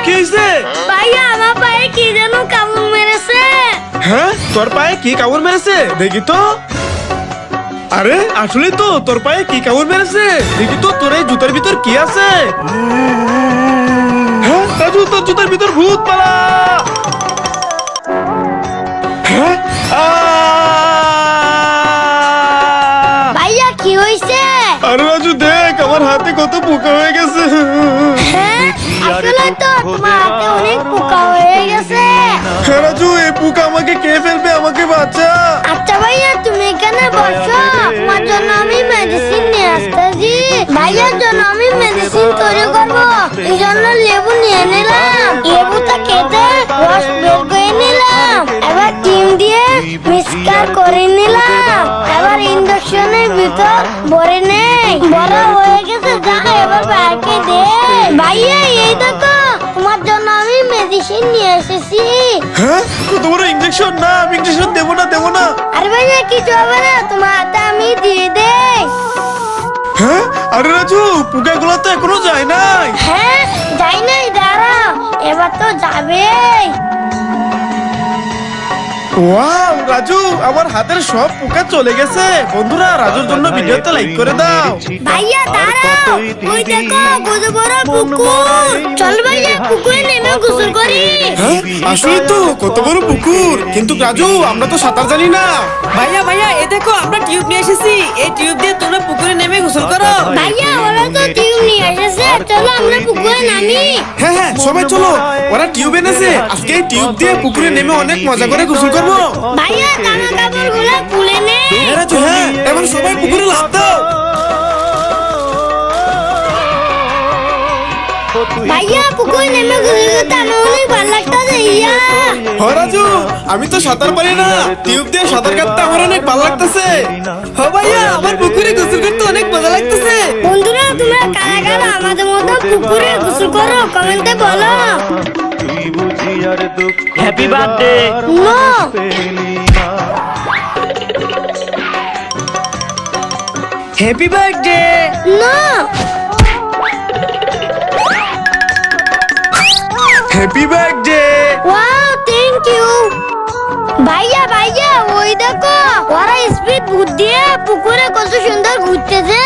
কি হইছে? ভাইয়া আমার পায়ে কি যেন কামড় মেরেছে। হ্যাঁ, তোর পায়ে কি কামড় মেরেছে? দেখি তো। আরে আসলে তো তোর পায়ে কি কামড় মেরেছে? দেখি তো তোর এই জুতার ভিতর কি আছে? হ্যাঁ রাজু, তোর জুতার ভিতর ভূত পালা। হ্যাঁ? ভাইয়া কি হইছে? আরে রাজু দেখ, আমার হাতে কত পোকা হয়ে গেছে। হ্যাঁ, আসলে তো তোমার হাতে অনেক পোকা হয়ে গেছে। হ্যাঁ রাজু, এই পোকা আমাকে কে ফেলবে? আমাকে বাঁচা। আচ্ছা ভাইয়া তুমি এখানে বসো, তোমার জন্য আমি মেডিসিন নিয়ে আসতেছি। ভাইয়ার জন্য আমি মেডিসিন তৈরি করবো, এই জন্য লেবু নিয়ে নিলাম। লেবুটা কেটে রস বের করে নিলাম। এবার ডিম দিয়ে মিক্সচার করে নিলাম। এবার ইন্ডাকশনের ভিতর ভরে নেই। বড় হয়ে গেছে, যা এবার বাইকে দে। ভাইয়া এই দেখো, তোমার জন্য আমি মেডিসিন নিয়ে এসেছি। হ্যাঁ, কত বড় ইনজেকশন! না, আমি ইনজেকশন দেবো না, দেবো না। আরে ভাইয়া কিছু হবে না, তোমার হাতে আমি দিয়ে দেই। হ্যাঁ, আরে রাজু, পোকাগুলো তো এখনো যায় নাই। হ্যাঁ যাই নাই, দাঁড়াও, এবার তো যাবে। ওয়াও রাজু, আমার হাতের সব পোকা চলে গেছে। বন্ধুরা, রাজুর জন্য ভিডিওতে লাইক করে দাও। ভাইয়া দাঁড়াও, ওই দেখো কত বড় পুকুর। চল ভাইয়া পুকুরে নেমে গোসল করি। হ্যাঁ, আসলে তো কত বড় পুকুর, কিন্তু রাজু আমরা তো সাঁতার জানি না। ভাইয়া ভাইয়া এ দেখো আমরা টিউব নিয়ে এসেছি, এই টিউব দিয়ে তোমরা পুকুরে নেমে গোসল করো। ভাইয়া ওরা তো টিউব নিয়ে এসেছে, চলো আমরা পুকুরে নামি। হ্যাঁ হ্যাঁ, সবাই চলো, ওরা টিউব এনেছে। আজকে এই টিউব দিয়ে পুকুরে নেমে অনেক মজা করে গোসল করবো। ভাইয়া জামা কাপড় গুলো খুলে নে। হ্যাঁ রাজু, হ্যাঁ, এবার সবাই পুকুরে লাফ দাও। ভাইয়া পুকুরে নেমে গোসল করতে আমার অনেক ভালো লাগতেছে। ইয়া হ্যাঁ রাজু, আমি তো সাঁতার পারি না, টিউব দিয়ে সাঁতার কাটতে আমার অনেক ভালো লাগতেছে। হ্যাঁ ভাইয়া, আমার পুকুরে গোসল করতে অনেক মজা লাগতেছে। বন্ধুরা, তোমরা কারা কারা আমাদের মতো পুকুরে গোসল করো কমেন্টে বলো। Happy birthday. No happy birthday. No happy birthday. Wow thank you. ভাইয়া ভাইয়া ওই দেখো, ওরা স্পিড বুট দিয়ে পুকুরে কত সুন্দর ঘুরতেছে।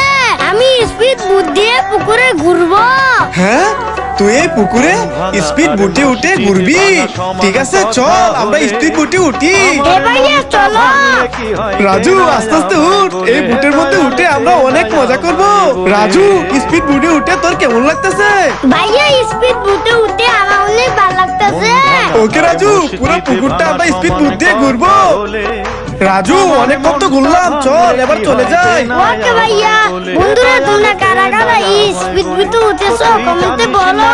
আমি স্পিড বুট দিয়ে পুকুরে ঘুরবো। হ্যাঁ, তুই এই পুকুরে স্পিড বুটে উঠে ঘুরবি? ঠিক আছে, চল আমরা স্পিড বুটে উঠি। এ ভাইয়া চলো। রাজু আস্তে আস্তে উঠ, এই বুটের মধ্যে উঠে আমরা অনেক মজা করব। রাজু, স্পিড বুটে উঠে তোর কেমন লাগতেছে? ভাইয়া স্পিড বুটে উঠে আমার অনেক ভালো লাগতেছে। ওকে রাজু, পুরো পুকুরটা আমরা স্পিড বুট দিয়ে ঘুরবো। রাজু, অনেক কত ঘুরলাম, চল এবার চলে যাই। ওকে ভাইয়া। বন্ধুরা, তোমরা কারা কারা এই স্পিড বুটে উঠেছো কমেন্টে বলো।